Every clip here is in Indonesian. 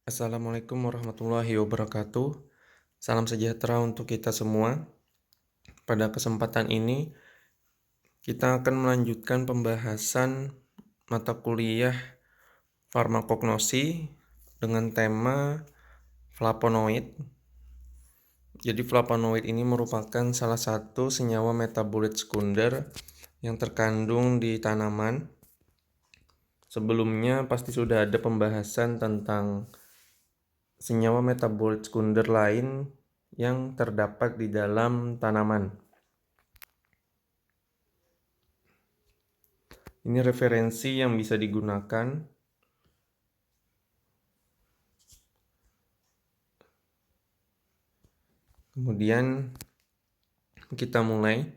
Assalamualaikum warahmatullahi wabarakatuh. Salam sejahtera untuk kita semua. Pada kesempatan ini, kita akan melanjutkan pembahasan mata kuliah farmakognosi dengan tema flavonoid. Jadi flavonoid ini merupakan salah satu senyawa metabolit sekunder yang terkandung di tanaman. Sebelumnya pasti sudah ada pembahasan tentang senyawa metabolit sekunder lain yang terdapat di dalam tanaman. Ini referensi yang bisa digunakan. Kemudian kita mulai.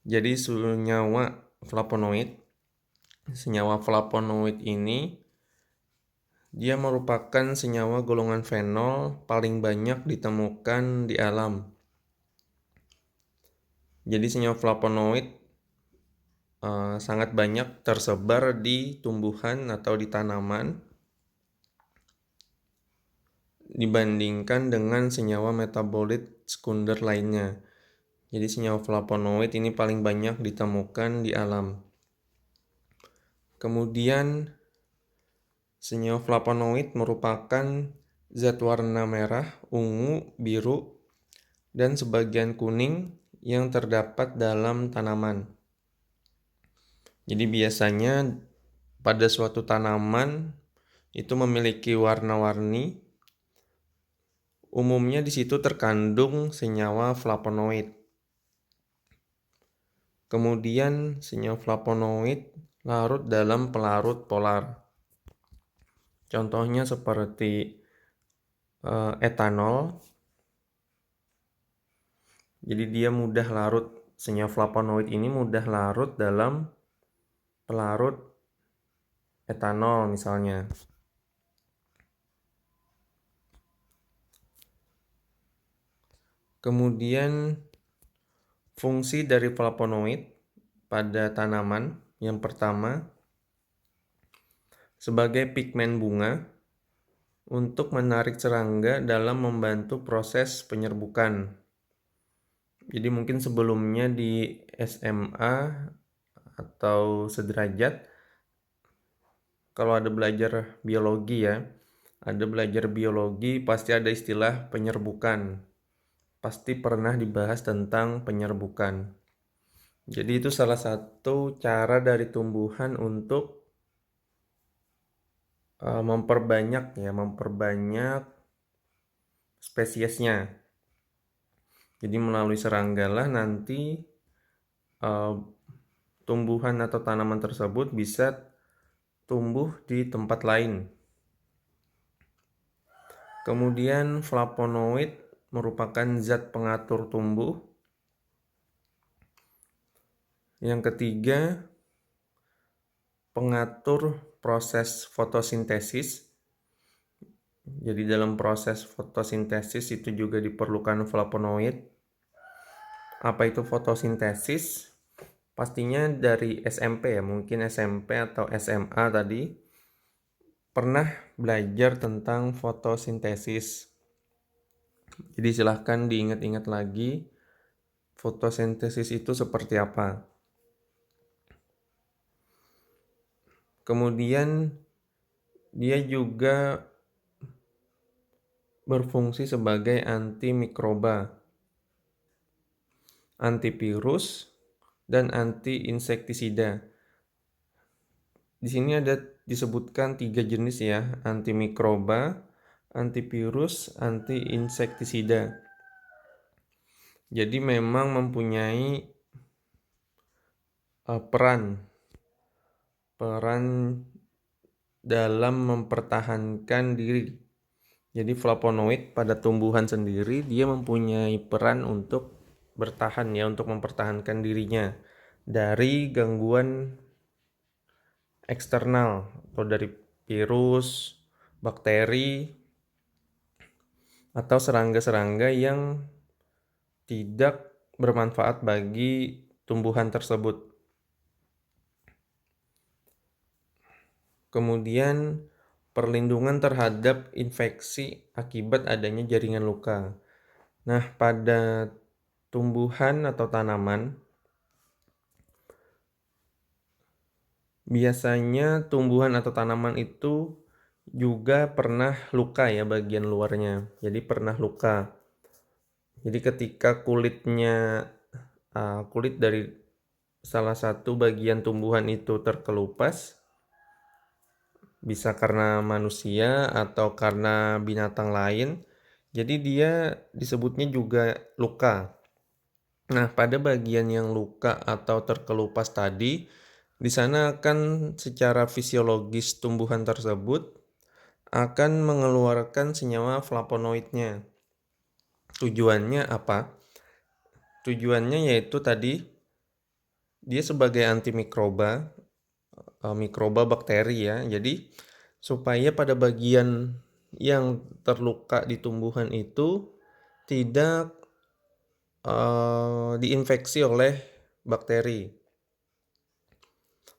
Jadi senyawa flavonoid ini dia merupakan senyawa golongan fenol paling banyak ditemukan di alam. Jadi senyawa flavonoid sangat banyak tersebar di tumbuhan atau di tanaman dibandingkan dengan senyawa metabolit sekunder lainnya. Jadi senyawa flavonoid ini paling banyak ditemukan di alam. Kemudian senyawa flavonoid merupakan zat warna merah, ungu, biru, dan sebagian kuning yang terdapat dalam tanaman. Jadi biasanya pada suatu tanaman itu memiliki warna-warni. Umumnya di situ terkandung senyawa flavonoid. Kemudian senyawa flavonoid larut dalam pelarut polar. Contohnya seperti etanol. Jadi dia mudah larut, senyawa flavonoid ini mudah larut dalam pelarut etanol misalnya. Kemudian fungsi dari flavonoid pada tanaman yang pertama sebagai pigmen bunga untuk menarik serangga dalam membantu proses penyerbukan. Jadi mungkin sebelumnya di SMA atau sederajat kalau ada belajar biologi pasti ada istilah penyerbukan. Pasti pernah dibahas tentang penyerbukan. Jadi itu salah satu cara dari tumbuhan untuk memperbanyak spesiesnya. Jadi melalui seranggalah nanti tumbuhan atau tanaman tersebut bisa tumbuh di tempat lain. Kemudian flavonoid merupakan zat pengatur tumbuh. Yang ketiga, pengatur proses fotosintesis. Jadi dalam proses fotosintesis itu juga diperlukan flavonoid. Apa itu fotosintesis? Pastinya dari SMP mungkin SMP atau SMA tadi pernah belajar tentang fotosintesis. Jadi silahkan diingat-ingat lagi fotosintesis itu seperti apa. Kemudian dia juga berfungsi sebagai antimikroba, antivirus, dan anti-insektisida. Di sini ada disebutkan 3 jenis ya, antimikroba, antivirus, anti-insektisida. Jadi memang mempunyai peran dalam mempertahankan diri. Jadi flavonoid pada tumbuhan sendiri dia mempunyai peran untuk bertahan untuk mempertahankan dirinya dari gangguan eksternal atau dari virus, bakteri, atau serangga-serangga yang tidak bermanfaat bagi tumbuhan tersebut. Kemudian perlindungan terhadap infeksi akibat adanya jaringan luka. Nah, pada tumbuhan atau tanaman, biasanya tumbuhan atau tanaman itu juga pernah luka ya bagian luarnya. Jadi pernah luka. Jadi ketika kulit dari salah satu bagian tumbuhan itu terkelupas, bisa karena manusia atau karena binatang lain, jadi dia disebutnya juga luka. Nah, pada bagian yang luka atau terkelupas tadi, di sana akan secara fisiologis tumbuhan tersebut akan mengeluarkan senyawa flavonoidnya. Tujuannya apa? Tujuannya yaitu tadi dia sebagai antimikroba, mikroba bakteri ya. Jadi supaya pada bagian yang terluka di tumbuhan itu tidak diinfeksi oleh bakteri.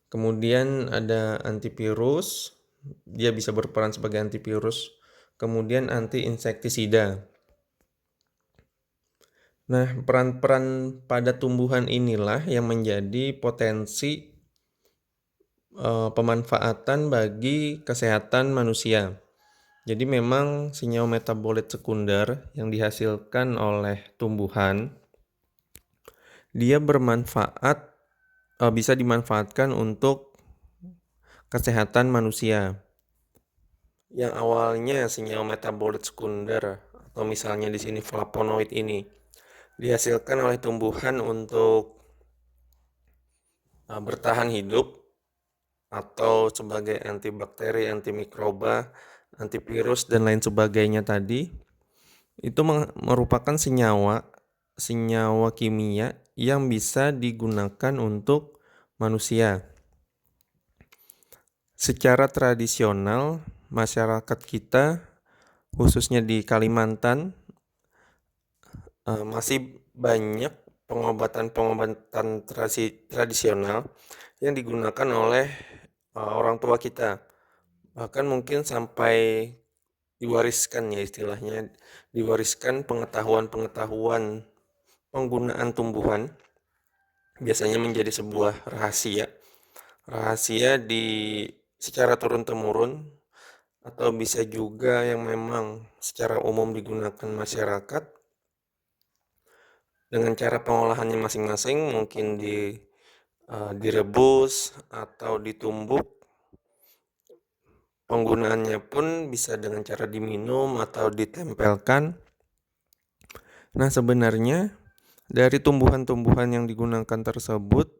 Kemudian ada antivirus, dia bisa berperan sebagai antivirus. Kemudian anti-insektisida. Nah, peran-peran pada tumbuhan inilah yang menjadi potensi pemanfaatan bagi kesehatan manusia. Jadi memang senyawa metabolit sekunder yang dihasilkan oleh tumbuhan, dia bisa dimanfaatkan untuk kesehatan manusia. Yang awalnya senyawa metabolit sekunder atau misalnya di sini flavonoid ini dihasilkan oleh tumbuhan untuk bertahan hidup atau sebagai antibakteri, antimikroba, antivirus dan lain sebagainya tadi, itu merupakan senyawa kimia yang bisa digunakan untuk manusia. Secara tradisional, masyarakat kita, khususnya di Kalimantan, masih banyak pengobatan tradisional yang digunakan oleh orang tua kita. Bahkan mungkin sampai diwariskan ya istilahnya, diwariskan pengetahuan-pengetahuan penggunaan tumbuhan, biasanya menjadi sebuah rahasia secara turun-temurun, atau bisa juga yang memang secara umum digunakan masyarakat dengan cara pengolahannya masing-masing, mungkin direbus atau ditumbuk. Penggunaannya pun bisa dengan cara diminum atau ditempelkan. Nah, sebenarnya dari tumbuhan-tumbuhan yang digunakan tersebut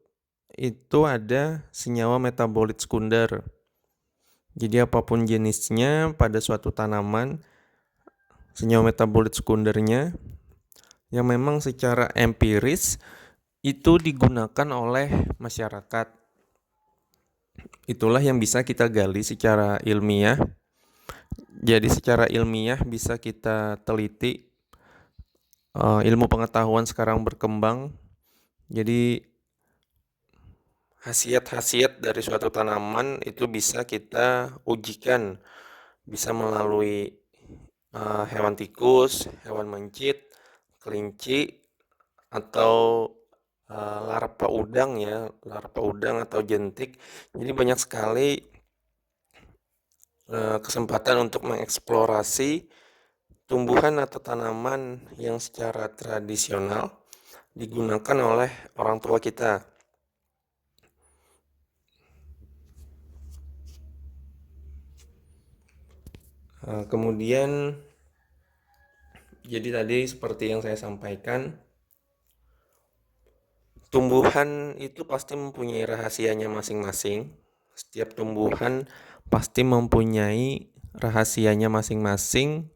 itu ada senyawa metabolit sekunder. Jadi apapun jenisnya pada suatu tanaman, senyawa metabolit sekundernya yang memang secara empiris itu digunakan oleh masyarakat. Itulah yang bisa kita gali secara ilmiah. Jadi secara ilmiah bisa kita teliti. Ilmu pengetahuan sekarang berkembang. Jadi khasiat-khasiat dari suatu tanaman itu bisa kita ujikan, bisa melalui hewan tikus, hewan mencit, kelinci, atau larva udang atau jentik. Jadi banyak sekali kesempatan untuk mengeksplorasi tumbuhan atau tanaman yang secara tradisional digunakan oleh orang tua kita. Kemudian, jadi tadi seperti yang saya sampaikan, tumbuhan itu pasti mempunyai rahasianya masing-masing. Setiap tumbuhan pasti mempunyai rahasianya masing-masing.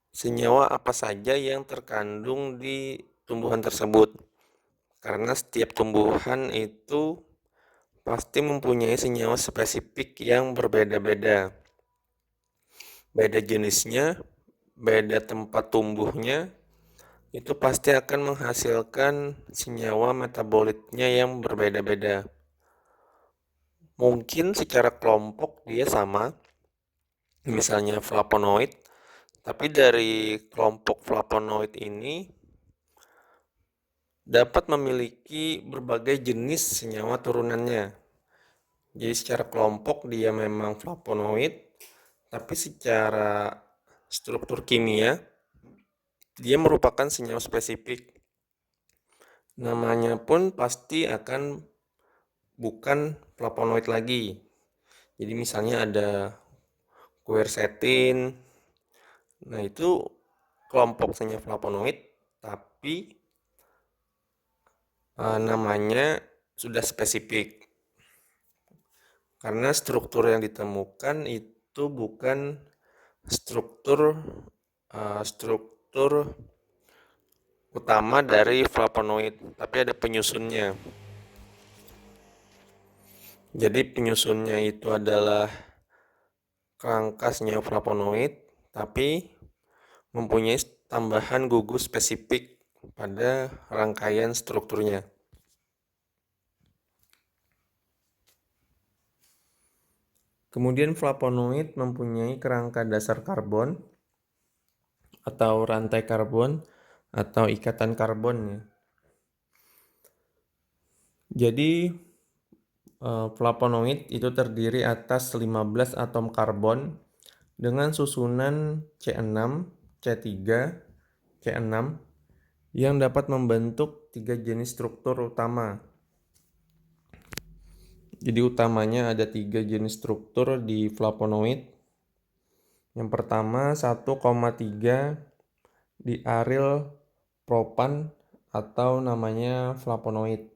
Senyawa apa saja yang terkandung di tumbuhan tersebut. Karena setiap tumbuhan itu pasti mempunyai senyawa spesifik yang berbeda-beda. Beda jenisnya, beda tempat tumbuhnya, itu pasti akan menghasilkan senyawa metabolitnya yang berbeda-beda. Mungkin secara kelompok dia sama, misalnya flavonoid, tapi dari kelompok flavonoid ini dapat memiliki berbagai jenis senyawa turunannya. Jadi secara kelompok dia memang flavonoid, tapi secara struktur kimia dia merupakan senyawa spesifik. Namanya pun pasti akan bukan flavonoid lagi. Jadi misalnya ada quercetin. Nah, itu kelompok senyawa flavonoid, tapi namanya sudah spesifik. Karena struktur yang ditemukan itu bukan struktur utama dari flavonoid, tapi ada penyusunnya. Jadi penyusunnya itu adalah kerangka senyawa flavonoid, tapi mempunyai tambahan gugus spesifik pada rangkaian strukturnya. Kemudian flavonoid mempunyai kerangka dasar karbon atau rantai karbon atau ikatan karbon. Jadi flavonoid itu terdiri atas 15 atom karbon dengan susunan C6, C3, C6 yang dapat membentuk 3 jenis struktur utama. Jadi utamanya ada 3 jenis struktur di flavonoid. Yang pertama 1,3 diaryl propan atau namanya flavonoid.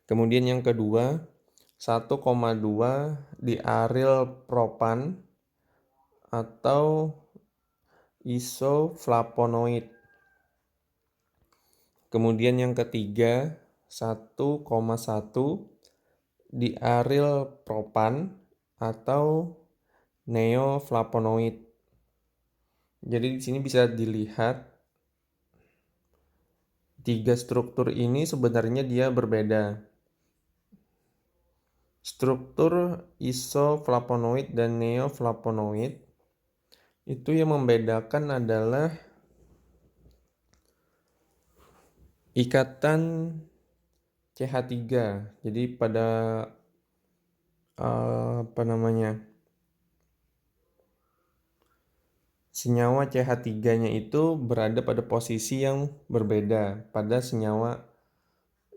Kemudian yang kedua 1,2 diaryl propan atau isoflavonoid. Kemudian yang ketiga 1,1 diaryl propan atau neoflavonoid. Jadi di sini bisa dilihat 3 struktur ini sebenarnya dia berbeda. Struktur isoflavonoid dan neoflavonoid itu yang membedakan adalah ikatan CH3. Jadi pada senyawa CH3-nya itu berada pada posisi yang berbeda pada senyawa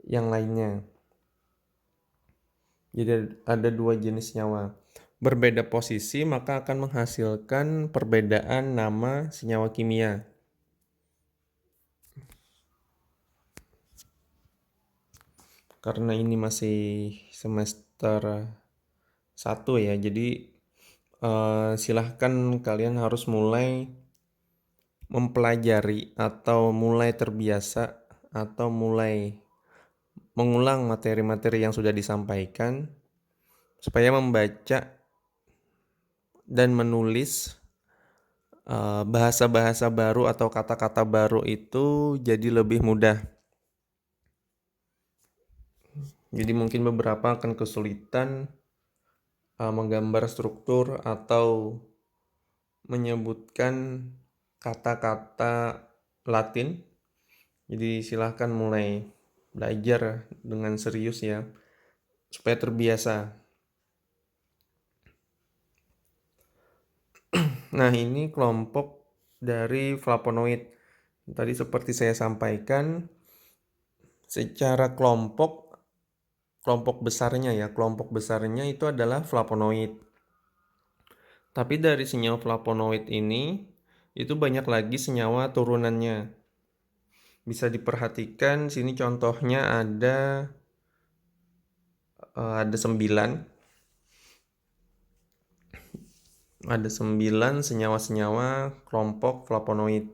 yang lainnya. Jadi ada 2 jenis senyawa. Berbeda posisi maka akan menghasilkan perbedaan nama senyawa kimia. Karena ini masih semester 1 ya, jadi silahkan kalian harus mulai mempelajari atau mulai terbiasa atau mulai mengulang materi-materi yang sudah disampaikan supaya membaca dan menulis bahasa-bahasa baru atau kata-kata baru itu jadi lebih mudah. Jadi mungkin beberapa akan kesulitan menggambar struktur atau menyebutkan kata-kata Latin. Jadi silahkan mulai belajar dengan serius ya, supaya terbiasa. Nah, ini kelompok dari flavonoid. Tadi seperti saya sampaikan, secara kelompok besarnya ya, kelompok besarnya itu adalah flavonoid. Tapi dari senyawa flavonoid ini, itu banyak lagi senyawa turunannya. Bisa diperhatikan, sini contohnya ada 9. Ada 9 senyawa-senyawa kelompok flavonoid.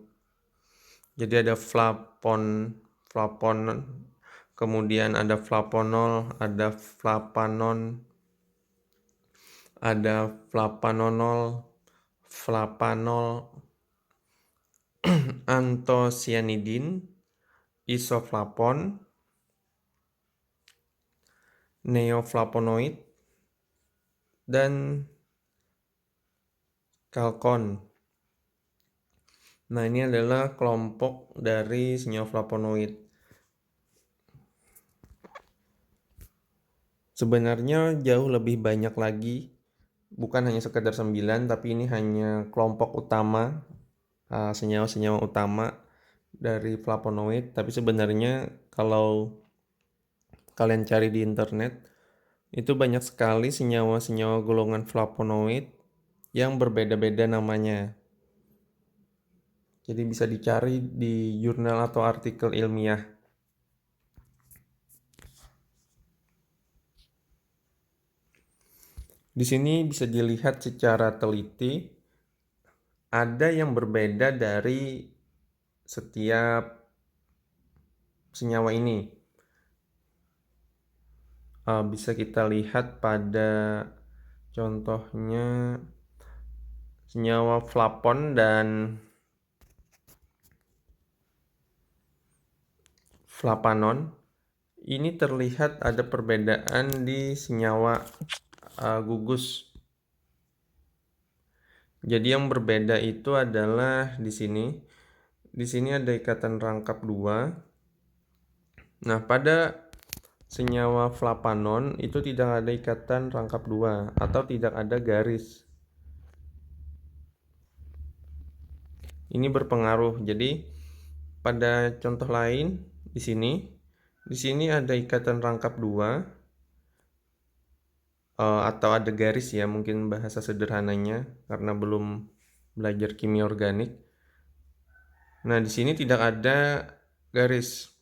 Jadi ada flavon, kemudian ada flavonol, ada flapanon, ada flapanonol, flapanol, antosianidin, isoflavon, neoflavonoid, dan chalcone. Nah, ini adalah kelompok dari senyawa flavonoid. Sebenarnya jauh lebih banyak lagi, bukan hanya sekedar 9, tapi ini hanya kelompok utama, senyawa-senyawa utama dari flavonoid. Tapi sebenarnya kalau kalian cari di internet, itu banyak sekali senyawa-senyawa golongan flavonoid yang berbeda-beda namanya. Jadi bisa dicari di jurnal atau artikel ilmiah. Di sini bisa dilihat secara teliti, ada yang berbeda dari setiap senyawa ini. Bisa kita lihat pada contohnya senyawa flavon dan flapanon. Ini terlihat ada perbedaan di senyawa gugus. Jadi yang berbeda itu adalah di sini. Di sini ada ikatan rangkap 2. Nah, pada senyawa flapanon itu tidak ada ikatan rangkap 2 atau tidak ada garis. Ini berpengaruh. Jadi pada contoh lain di sini ada ikatan rangkap 2 atau ada garis ya, mungkin bahasa sederhananya karena belum belajar kimia organik. Nah, di sini tidak ada garis.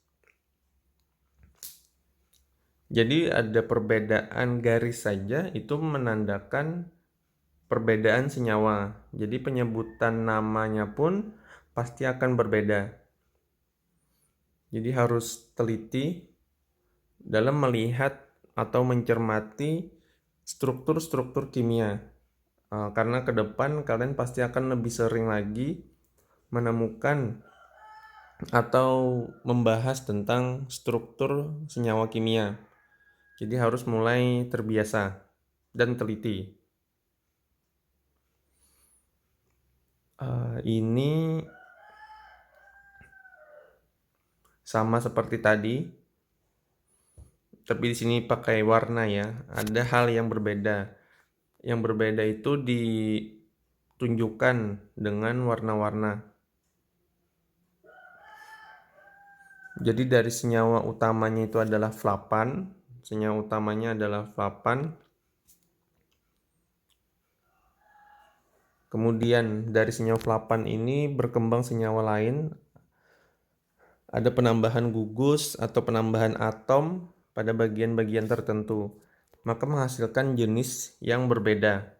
Jadi ada perbedaan garis saja itu menandakan perbedaan senyawa. Jadi penyebutan namanya pun pasti akan berbeda. Jadi harus teliti dalam melihat atau mencermati struktur-struktur kimia. Karena ke depan kalian pasti akan lebih sering lagi menemukan atau membahas tentang struktur senyawa kimia. Jadi harus mulai terbiasa dan teliti. Ini sama seperti tadi, tapi di sini pakai warna ya. Ada hal yang berbeda. Yang berbeda itu ditunjukkan dengan warna-warna. Jadi dari senyawa utamanya itu adalah flapan. Senyawa utamanya adalah flapan. Kemudian dari senyawa flapan ini berkembang senyawa lain. Ada penambahan gugus atau penambahan atom pada bagian-bagian tertentu. Maka menghasilkan jenis yang berbeda.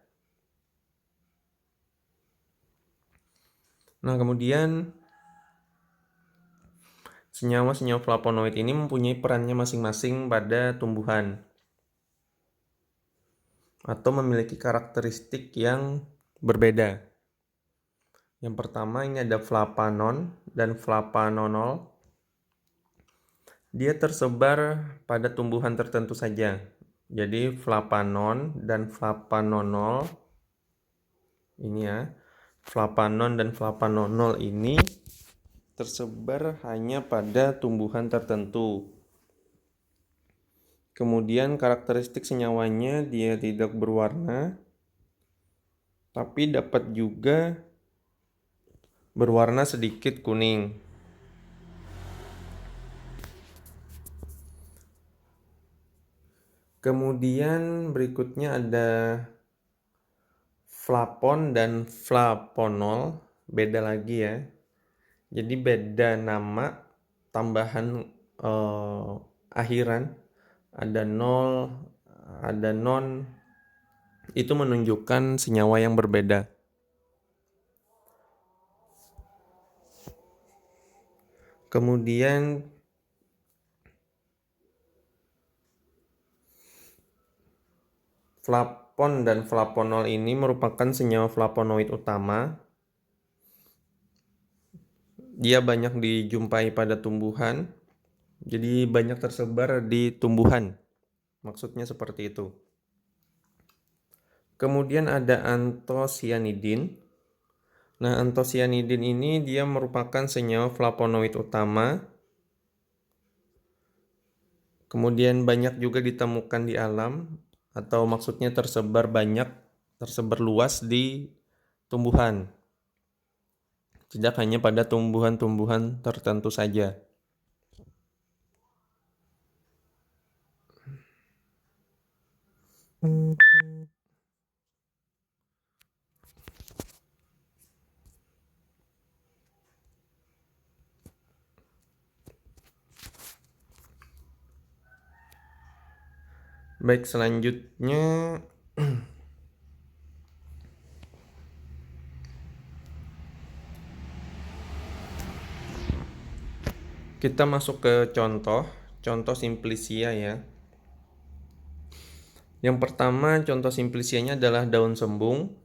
Nah, kemudian senyawa-senyawa flavonoid ini mempunyai perannya masing-masing pada tumbuhan atau memiliki karakteristik yang berbeda. Yang pertama ini ada flapanon dan flapanonol. Dia tersebar pada tumbuhan tertentu saja. Jadi flapanon dan flapanonol ini ya. Flapanon dan flapanonol ini tersebar hanya pada tumbuhan tertentu. Kemudian karakteristik senyawanya dia tidak berwarna, tapi dapat juga berwarna sedikit kuning. Kemudian berikutnya ada flapon dan flaponol, beda lagi ya. Jadi beda nama, tambahan akhiran, ada nol, ada non, itu menunjukkan senyawa yang berbeda. Kemudian flapon dan flaponol ini merupakan senyawa flavonoid utama. Dia banyak dijumpai pada tumbuhan, jadi banyak tersebar di tumbuhan. Maksudnya seperti itu. Kemudian ada antosianidin. Nah, antosianidin ini dia merupakan senyawa flavonoid utama. Kemudian banyak juga ditemukan di alam, atau maksudnya tersebar luas di tumbuhan. Tidak hanya pada tumbuhan-tumbuhan tertentu saja. Baik, selanjutnya kita masuk ke contoh simplicia ya. Yang pertama, contoh simplicianya adalah daun sembung.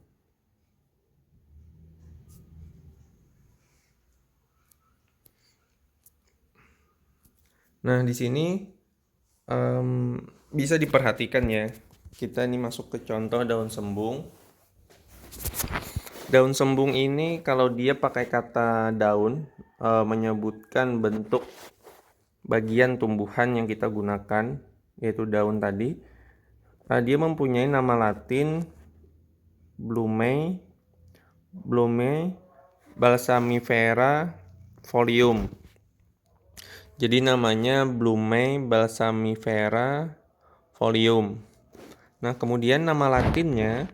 Nah, di sini bisa diperhatikan ya. Kita ini masuk ke contoh daun sembung. Daun sembung ini kalau dia pakai kata daun, menyebutkan bentuk bagian tumbuhan yang kita gunakan, yaitu daun tadi. Dia mempunyai nama latin Blume balsamifera folium. Jadi namanya Blume balsamifera folium. Nah, kemudian nama latinnya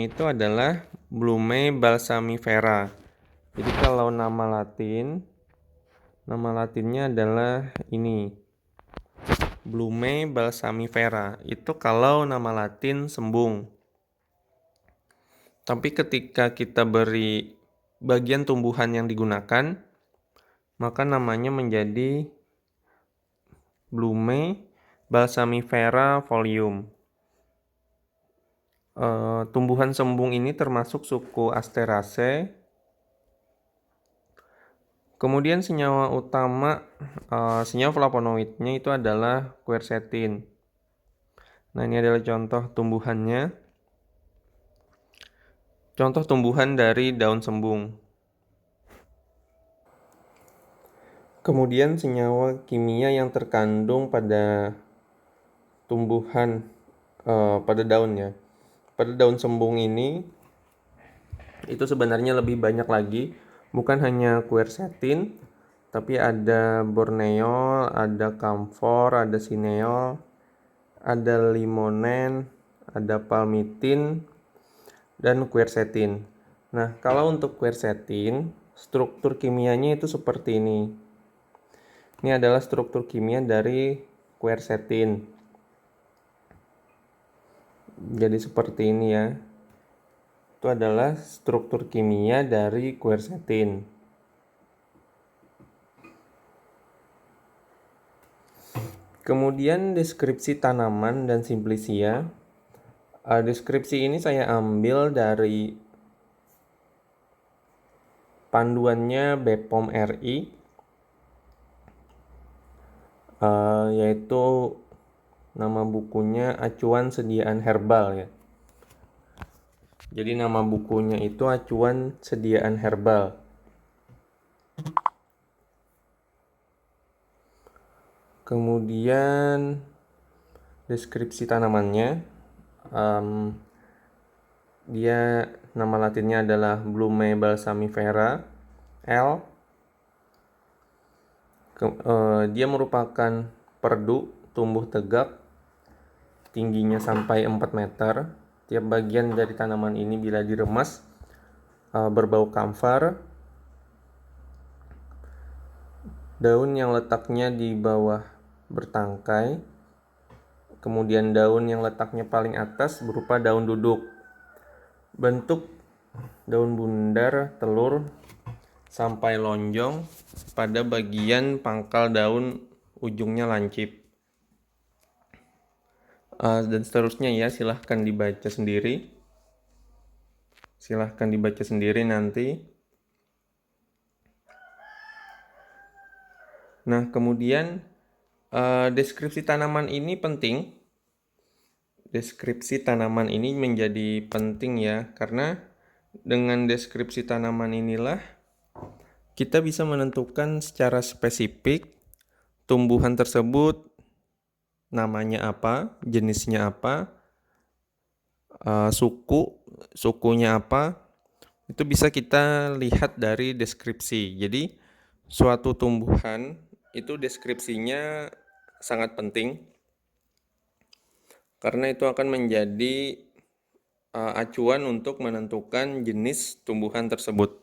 itu adalah Blume balsamifera. Jadi kalau nama latinnya adalah ini, Blume balsamifera. Itu kalau nama latin sembung. Tapi ketika kita beri bagian tumbuhan yang digunakan, maka namanya menjadi Blume balsamifera folium. Tumbuhan sembung ini termasuk suku Asteraceae. Kemudian senyawa flavonoidnya itu adalah quercetin. Nah, ini adalah contoh tumbuhannya. Contoh tumbuhan dari daun sembung. Kemudian senyawa kimia yang terkandung pada tumbuhan, pada daunnya. Pada daun sembung ini itu sebenarnya lebih banyak lagi, bukan hanya quercetin, tapi ada borneol, ada camphor, ada cineol, ada limonen, ada palmitin, dan quercetin. Nah, kalau untuk quercetin, struktur kimianya itu seperti ini. Ini adalah struktur kimia dari quercetin. Jadi seperti ini ya. Itu adalah struktur kimia dari quercetin. Kemudian deskripsi tanaman dan simplicia. Deskripsi ini saya ambil dari panduannya BPOM RI, yaitu nama bukunya Acuan Sediaan Herbal ya. Jadi nama bukunya itu Acuan Sediaan Herbal. Kemudian deskripsi tanamannya, dia nama latinnya adalah Blume balsamifera L. Dia merupakan perdu tumbuh tegak, tingginya sampai 4 meter. Tiap bagian dari tanaman ini bila diremas berbau kamfar. Daun yang letaknya di bawah bertangkai, kemudian daun yang letaknya paling atas berupa daun duduk. Bentuk daun bundar, telur, sampai lonjong pada bagian pangkal daun, ujungnya lancip. Dan seterusnya ya, silahkan dibaca sendiri. Nanti. Nah, kemudian deskripsi tanaman ini penting. Deskripsi tanaman ini menjadi penting ya, karena Dengan deskripsi tanaman inilah kita bisa menentukan secara spesifik tumbuhan tersebut namanya apa, jenisnya apa, sukunya apa, itu bisa kita lihat dari deskripsi. Jadi suatu tumbuhan itu deskripsinya sangat penting karena itu akan menjadi acuan untuk menentukan jenis tumbuhan tersebut.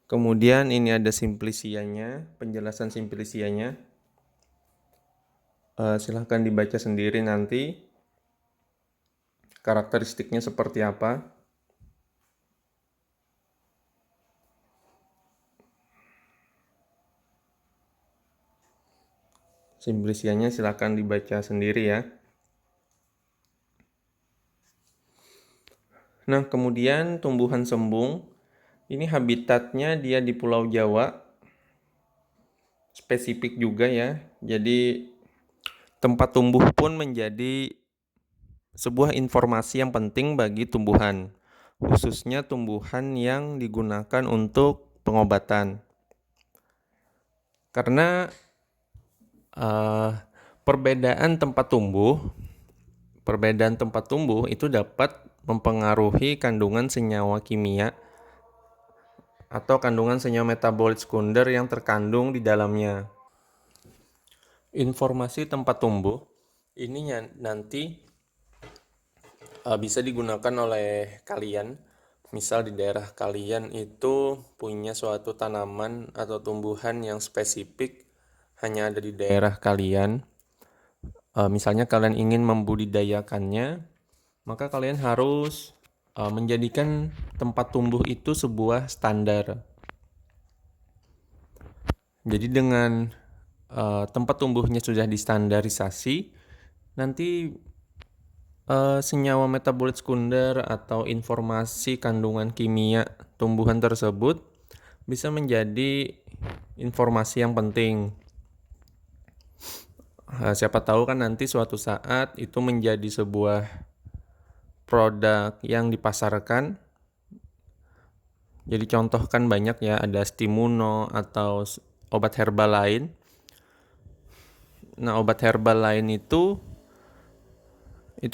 Kemudian ini ada simplisianya, penjelasan simplisianya. Silahkan dibaca sendiri nanti karakteristiknya seperti apa. Simplisianya silahkan dibaca sendiri ya. Nah, kemudian tumbuhan sembung, ini habitatnya dia di Pulau Jawa, spesifik juga ya. Jadi tempat tumbuh pun menjadi sebuah informasi yang penting bagi tumbuhan, khususnya tumbuhan yang digunakan untuk pengobatan. Karena perbedaan tempat tumbuh itu dapat mempengaruhi kandungan senyawa kimia atau kandungan senyawa metabolit sekunder yang terkandung di dalamnya. Informasi tempat tumbuh ini nanti bisa digunakan oleh kalian. Misal di daerah kalian itu punya suatu tanaman atau tumbuhan yang spesifik hanya ada di daerah kalian. Misalnya kalian ingin membudidayakannya, maka kalian harus menjadikan tempat tumbuh itu sebuah standar. Jadi dengan tempat tumbuhnya sudah distandarisasi, nanti senyawa metabolit sekunder atau informasi kandungan kimia tumbuhan tersebut bisa menjadi informasi yang penting. Siapa tahu kan nanti suatu saat itu menjadi sebuah produk yang dipasarkan. Jadi contoh kan banyak ya, ada Stimuno atau obat herbal lain. Nah, obat herbal lain itu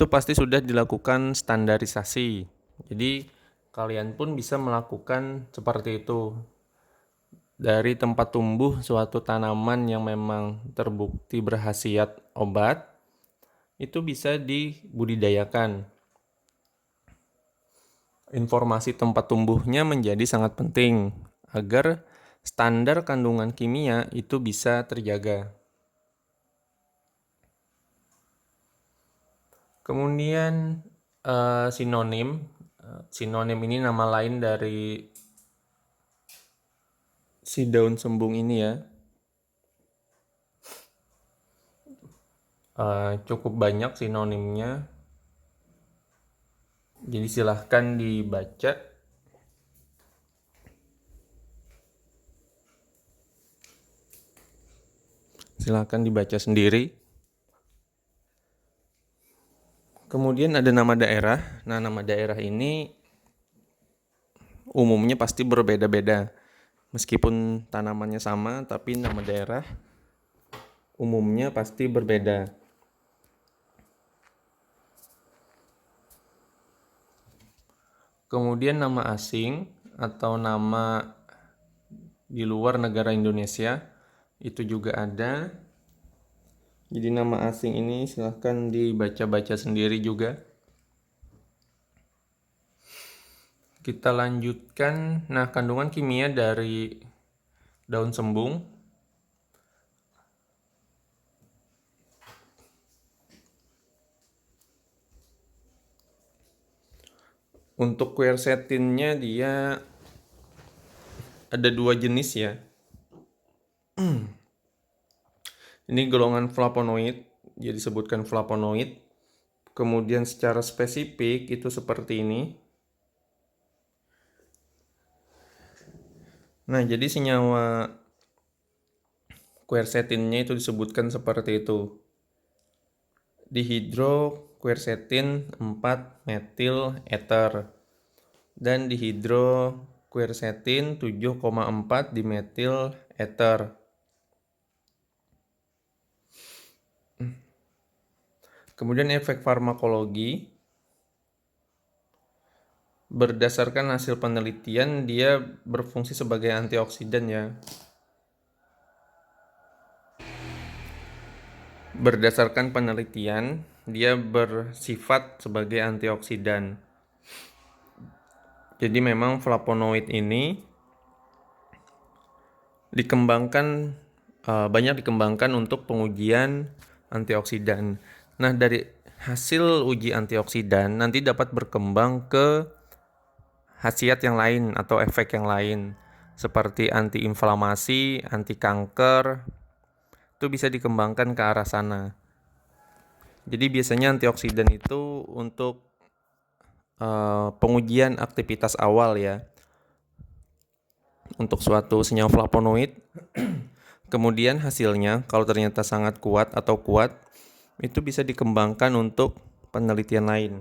pasti sudah dilakukan standarisasi. Jadi kalian pun bisa melakukan seperti itu. Dari tempat tumbuh suatu tanaman yang memang terbukti berkhasiat obat, itu bisa dibudidayakan. Informasi tempat tumbuhnya menjadi sangat penting agar standar kandungan kimia itu bisa terjaga. Kemudian sinonim. Sinonim ini nama lain dari si daun sembung ini ya. Cukup banyak sinonimnya. Jadi silahkan dibaca. Silahkan dibaca sendiri. Kemudian ada nama daerah. Nah, nama daerah ini umumnya pasti berbeda-beda. Meskipun tanamannya sama, tapi nama daerah umumnya pasti berbeda. Kemudian nama asing atau nama di luar negara Indonesia itu juga ada. Jadi nama asing ini silahkan dibaca-baca sendiri juga. Kita lanjutkan. Nah, kandungan kimia dari daun sembung. Untuk quercetinnya dia ada 2 jenis ya. Ini golongan flavonoid, jadi disebutkan flavonoid. Kemudian secara spesifik itu seperti ini. Nah, jadi senyawa quercetinnya itu disebutkan seperti itu. Dihidroquercetin quercetin 4 metil ether dan dihidroquercetin 7,4 dimetil ether. Kemudian efek farmakologi, berdasarkan hasil penelitian dia berfungsi sebagai antioksidan ya. Berdasarkan penelitian dia bersifat sebagai antioksidan. Jadi memang flavonoid ini banyak dikembangkan untuk pengujian antioksidan. Nah, dari hasil uji antioksidan nanti dapat berkembang ke khasiat yang lain atau efek yang lain seperti antiinflamasi, anti kanker. Itu bisa dikembangkan ke arah sana. Jadi biasanya antioksidan itu untuk pengujian aktivitas awal ya untuk suatu senyawa flavonoid. Kemudian hasilnya kalau ternyata sangat kuat atau kuat, itu bisa dikembangkan untuk penelitian lain.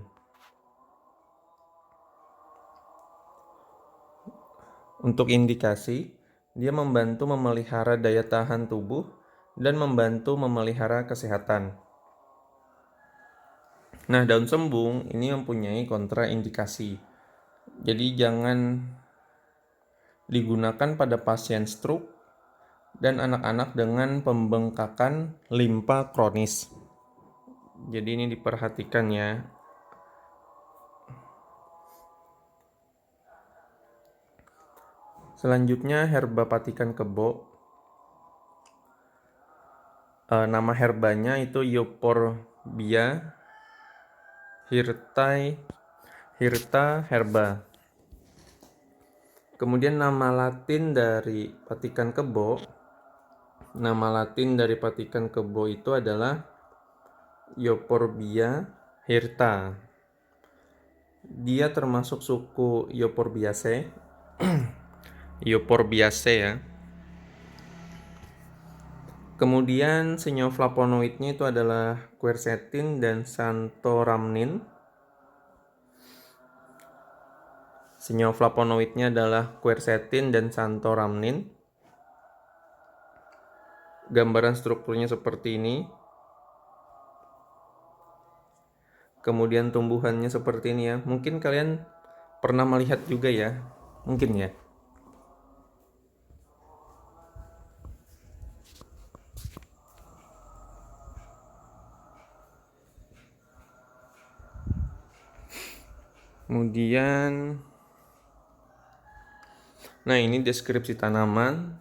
Untuk indikasi, dia membantu memelihara daya tahan tubuh dan membantu memelihara kesehatan. Nah, daun sembung ini mempunyai kontraindikasi. Jadi jangan digunakan pada pasien stroke dan anak-anak dengan pembengkakan limpa kronis. Jadi ini diperhatikan ya. Selanjutnya herba patikan kebo. Nama herbanya itu Euphorbia hirta herba. Kemudian nama latin dari patikan kebo itu adalah Euphorbia hirta. Dia termasuk suku Euphorbiaceae. Euphorbiaceae ya. Kemudian senyawa flavonoidnya itu adalah quercetin dan xanthoramnin. Senyawa flavonoidnya adalah quercetin dan xanthoramnin. Gambaran strukturnya seperti ini. Kemudian tumbuhannya seperti ini ya. Mungkin kalian pernah melihat juga ya. Mungkin ya. Kemudian ini deskripsi tanaman.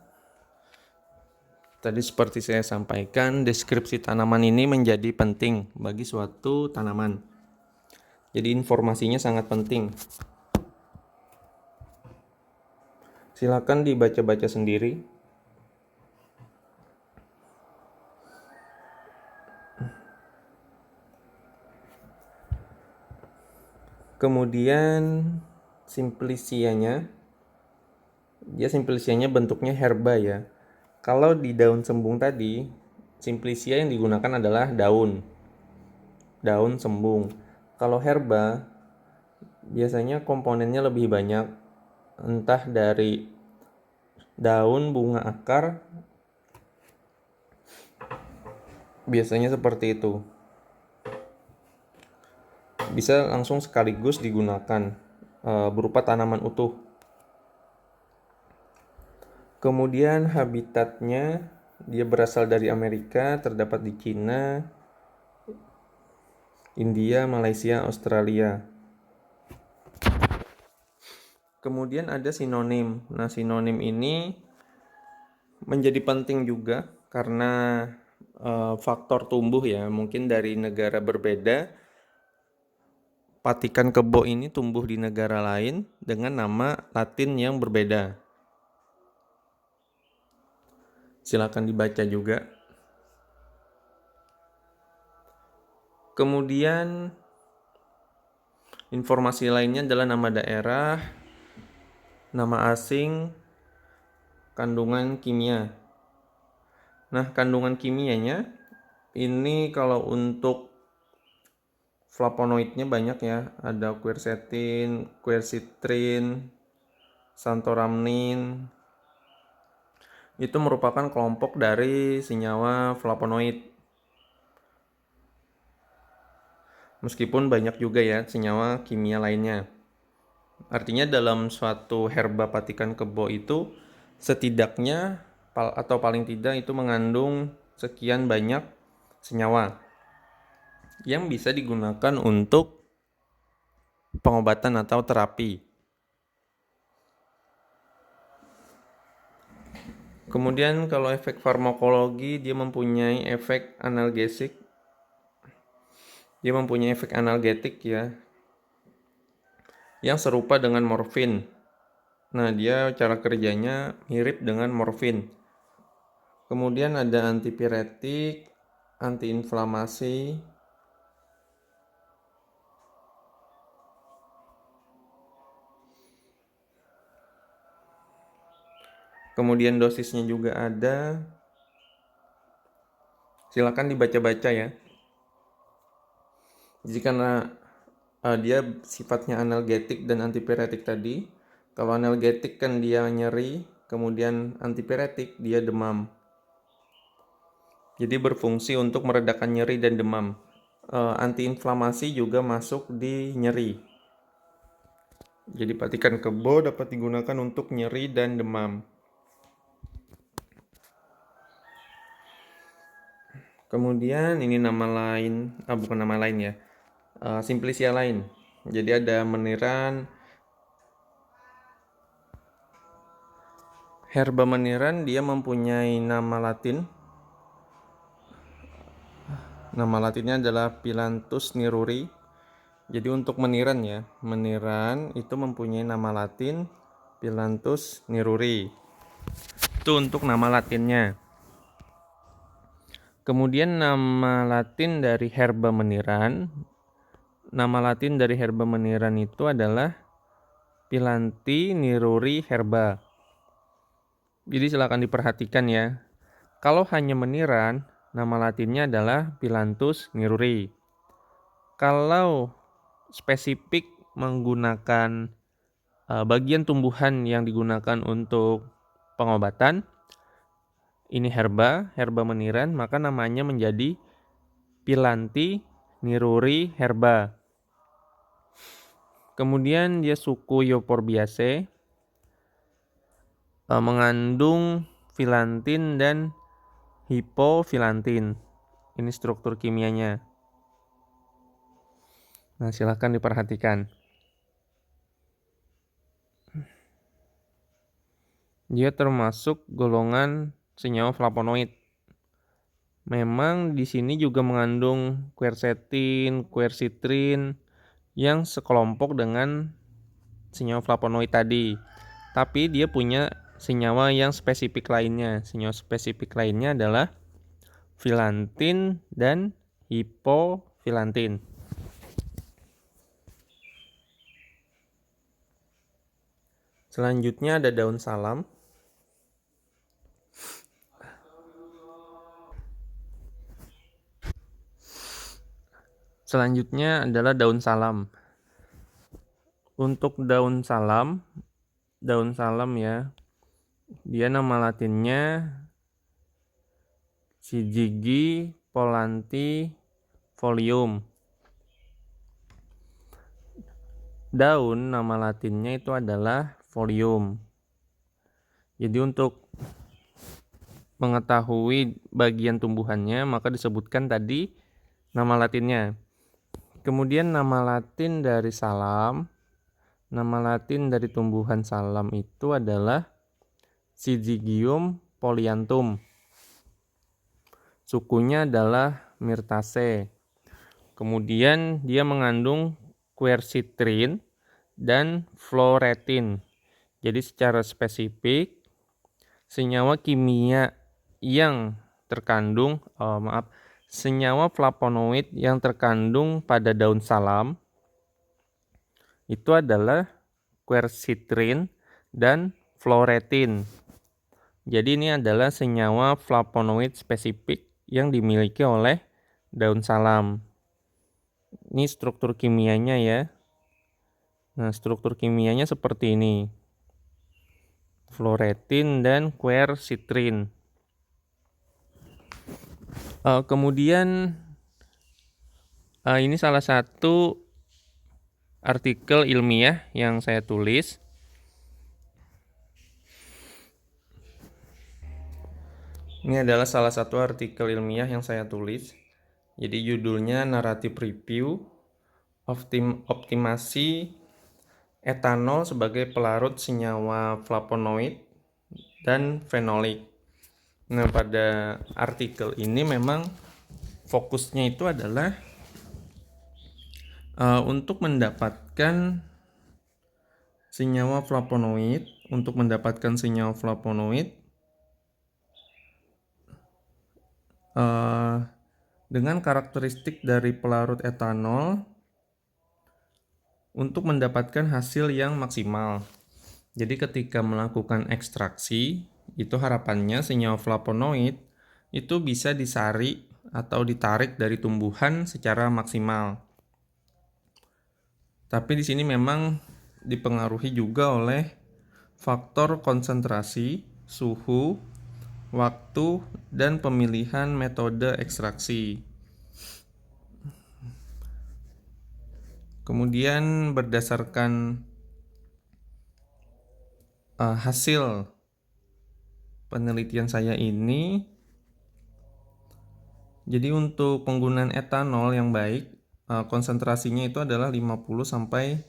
Tadi seperti saya sampaikan, deskripsi tanaman ini menjadi penting bagi suatu tanaman. Jadi informasinya sangat penting. Silakan dibaca-baca sendiri. Kemudian simplicianya bentuknya herba ya. Kalau di daun sembung tadi, simplicia yang digunakan adalah daun sembung. Kalau herba biasanya komponennya lebih banyak, entah dari daun, bunga, akar, biasanya seperti itu. Bisa langsung sekaligus digunakan berupa tanaman utuh. Kemudian habitatnya dia berasal dari Amerika, terdapat di Cina, India, Malaysia, Australia. Kemudian ada sinonim. Nah, sinonim ini menjadi penting juga karena faktor tumbuh ya, mungkin dari negara berbeda. Patikan kebo ini tumbuh di negara lain dengan nama Latin yang berbeda. Silakan dibaca juga. Kemudian informasi lainnya adalah nama daerah, nama asing, kandungan kimia. Nah, kandungan kimianya ini kalau untuk flavonoidnya banyak ya, ada quercetin, quercitrin, santoramnin. Itu merupakan kelompok dari senyawa flavonoid. Meskipun banyak juga ya senyawa kimia lainnya. Artinya dalam suatu herba patikan kebo itu setidaknya atau paling tidak itu mengandung sekian banyak senyawa yang bisa digunakan untuk pengobatan atau terapi. Kemudian kalau efek farmakologi, dia mempunyai efek analgesik. Dia mempunyai efek analgetik ya, yang serupa dengan morfin. Nah, dia cara kerjanya mirip dengan morfin. Kemudian ada antipiretik, antiinflamasi. Kemudian dosisnya juga ada. Silakan dibaca-baca ya. Jadi karena dia sifatnya analgetik dan antipiretik tadi. Kalau analgetik kan dia nyeri, kemudian antipiretik dia demam. Jadi berfungsi untuk meredakan nyeri dan demam. Antiinflamasi juga masuk di nyeri. Jadi patikan kebo dapat digunakan untuk nyeri dan demam. Kemudian ini nama lain, bukan nama lain ya, Simplicia lain. Jadi ada meniran. Herba meniran dia mempunyai nama latin. Nama latinnya adalah Phyllanthus niruri. Jadi untuk meniran ya, meniran itu mempunyai nama latin Phyllanthus niruri. Itu untuk nama latinnya. Kemudian nama latin dari herba meniran. Nama latin dari herba meniran itu adalah Phyllanthi niruri herba. Jadi silakan diperhatikan ya. Kalau hanya meniran, nama latinnya adalah Phyllanthus niruri. Kalau spesifik menggunakan bagian tumbuhan yang digunakan untuk pengobatan, ini herba meniran, maka namanya menjadi Phyllanthi niruri herba. Kemudian dia suku Euphorbiaceae, mengandung filantin dan hipofilantin. Ini struktur kimianya. Nah, silahkan diperhatikan. Dia termasuk golongan senyawa flavonoid. Memang di sini juga mengandung quercetin, quercitrin yang sekelompok dengan senyawa flavonoid tadi. Tapi dia punya senyawa yang spesifik lainnya. Senyawa spesifik lainnya adalah filantin dan hipofilantin. Selanjutnya ada daun salam. Selanjutnya adalah daun salam. Untuk daun salam ya, dia nama latinnya Syzygy pollanthifolium. Daun nama latinnya itu adalah folium. Jadi untuk mengetahui bagian tumbuhannya maka disebutkan tadi nama latinnya. Kemudian nama latin dari salam, nama latin dari tumbuhan salam itu adalah Syzygium polyanthum. Sukunya adalah Myrtaceae. Kemudian dia mengandung quercitrin dan fluoretin. Jadi secara spesifik senyawa kimia yang terkandung senyawa flavonoid yang terkandung pada daun salam itu adalah quercitrin dan fluoretin. Jadi ini adalah senyawa flavonoid spesifik yang dimiliki oleh daun salam. Ini struktur kimianya ya. Nah, struktur kimianya seperti ini. Fluoretin dan quercitrin. Kemudian ini salah satu artikel ilmiah yang saya tulis. Ini adalah salah satu artikel ilmiah yang saya tulis. Jadi judulnya Narrative Review Optimasi Etanol sebagai pelarut senyawa flavonoid dan fenolik. Nah, pada artikel ini memang fokusnya itu adalah untuk mendapatkan senyawa flavonoid, dengan karakteristik dari pelarut etanol untuk mendapatkan hasil yang maksimal. Jadi ketika melakukan ekstraksi, itu harapannya senyawa flavonoid itu bisa disari atau ditarik dari tumbuhan secara maksimal. Tapi di sini memang dipengaruhi juga oleh faktor konsentrasi, suhu, waktu, dan pemilihan metode ekstraksi. Kemudian berdasarkan hasil penelitian saya ini, jadi untuk penggunaan etanol yang baik, konsentrasinya itu adalah 50-80%.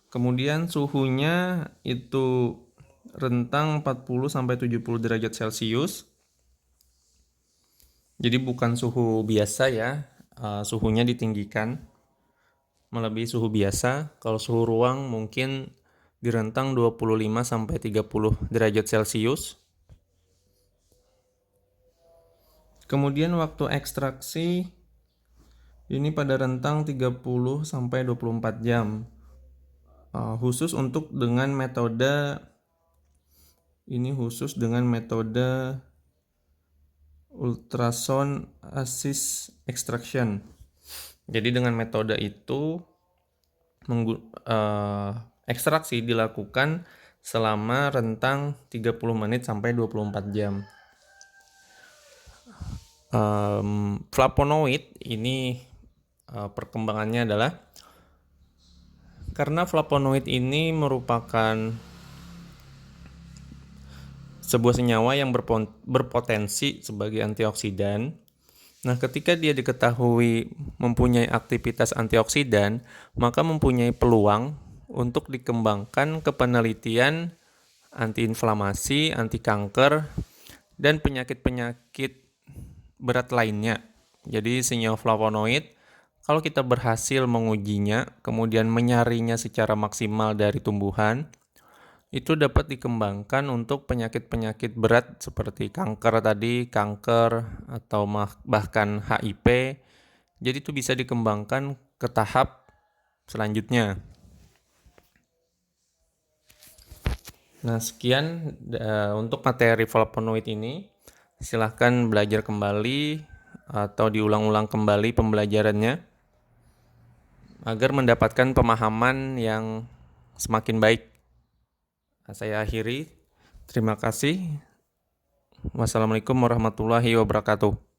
Kemudian suhunya itu rentang 40-70 derajat Celcius. Jadi bukan suhu biasa ya, suhunya ditinggikan melebihi suhu biasa. Kalau suhu ruang mungkin di rentang 25-30 derajat Celcius. Kemudian waktu ekstraksi ini pada rentang 30-24 jam. Khusus dengan metode ultrasound assist extraction. Jadi dengan metode itu ekstraksi dilakukan selama rentang 30 menit sampai 24 jam. Flavonoid ini perkembangannya adalah karena flavonoid ini merupakan sebuah senyawa yang berpotensi sebagai antioksidan. Nah, ketika dia diketahui mempunyai aktivitas antioksidan, maka mempunyai peluang untuk dikembangkan ke penelitian antiinflamasi, anti kanker, dan penyakit-penyakit berat lainnya. Jadi senyawa flavonoid, kalau kita berhasil mengujinya, kemudian menyaringnya secara maksimal dari tumbuhan, itu dapat dikembangkan untuk penyakit-penyakit berat seperti kanker atau bahkan HIV. Jadi itu bisa dikembangkan ke tahap selanjutnya. Nah, sekian untuk materi flavonoid ini. Silahkan belajar kembali atau diulang-ulang kembali pembelajarannya agar mendapatkan pemahaman yang semakin baik. Saya akhiri. Terima kasih. Wassalamualaikum warahmatullahi wabarakatuh.